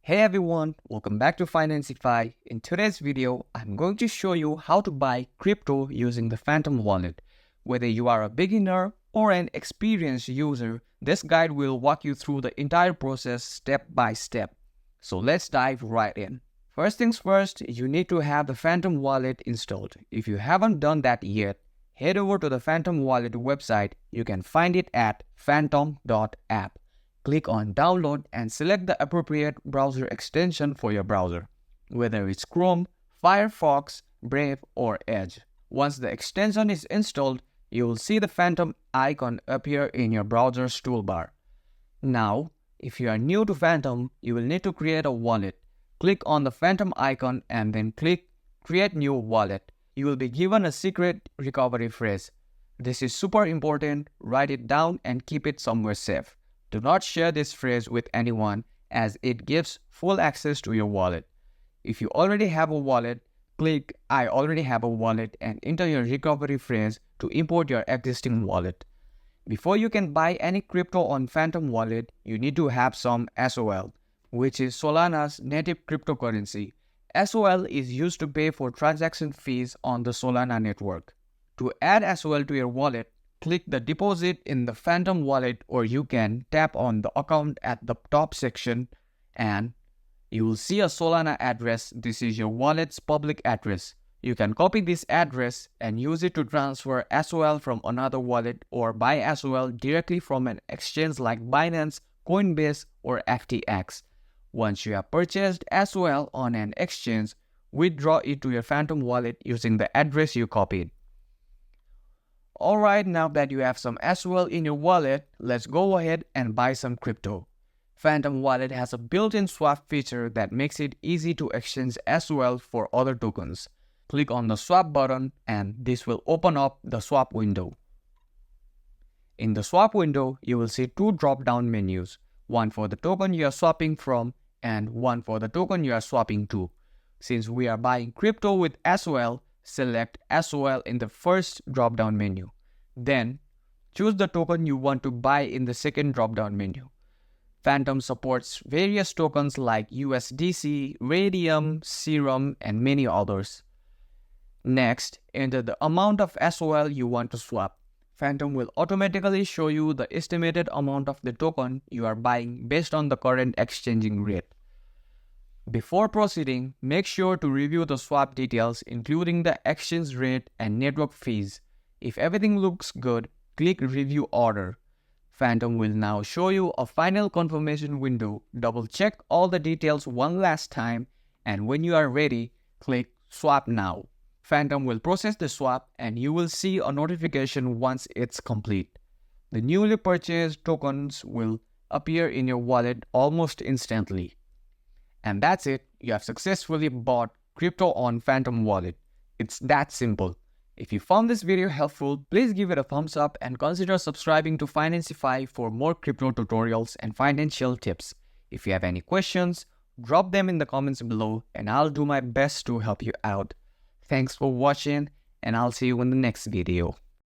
Hey everyone, welcome back to Financify. In today's video, I'm going to show you how to buy crypto using the Phantom wallet. Whether you are a beginner or an experienced user, this guide will walk you through the entire process step by step. So let's dive right in. First things first, you need to have the Phantom wallet installed. If you haven't done that yet, head over to the Phantom wallet website. You can find it at phantom.app. Click on download and select the appropriate browser extension for your browser, whether it's Chrome, Firefox, Brave, or Edge. Once the extension is installed, you will see the Phantom icon appear in your browser's toolbar. Now, if you are new to Phantom, you will need to create a wallet. Click on the Phantom icon and then click Create New Wallet. You will be given a secret recovery phrase. This is super important. Write it down and keep it somewhere safe. Do not share this phrase with anyone as it gives full access to your wallet. If you already have a wallet, click I already have a wallet and enter your recovery phrase to import your existing wallet. Before you can buy any crypto on Phantom wallet, you need to have some SOL, which is Solana's native cryptocurrency. SOL is used to pay for transaction fees on the Solana network. To add SOL to your wallet, click the deposit in the Phantom wallet, or you can tap on the account at the top section and you will see a Solana address. This is your wallet's public address. You can copy this address and use it to transfer SOL from another wallet or buy SOL directly from an exchange like Binance, Coinbase, or FTX. Once you have purchased SOL on an exchange, withdraw it to your Phantom wallet using the address you copied. Alright, now that you have some SOL in your wallet, let's go ahead and buy some crypto. Phantom wallet has a built-in swap feature that makes it easy to exchange SOL for other tokens. Click on the swap button and this will open up the swap window. In the swap window, you will see two drop-down menus, one for the token you are swapping from and one for the token you are swapping to. Since we are buying crypto with SOL, select SOL in the first drop-down menu. Then, choose the token you want to buy in the second drop-down menu. Phantom supports various tokens like USDC, Radium, Serum, and many others. Next, enter the amount of SOL you want to swap. Phantom will automatically show you the estimated amount of the token you are buying based on the current exchanging rate. Before proceeding, make sure to review the swap details including the exchange rate and network fees. If everything looks good, click Review Order. Phantom will now show you a final confirmation window. Double check all the details one last time and when you are ready, click Swap Now. Phantom will process the swap and you will see a notification once it's complete. The newly purchased tokens will appear in your wallet almost instantly. And that's it, you have successfully bought crypto on Phantom wallet. It's that simple. If you found this video helpful, please give it a thumbs up and consider subscribing to Financify for more crypto tutorials and financial tips. If you have any questions, drop them in the comments below and I'll do my best to help you out. Thanks for watching and I'll see you in the next video.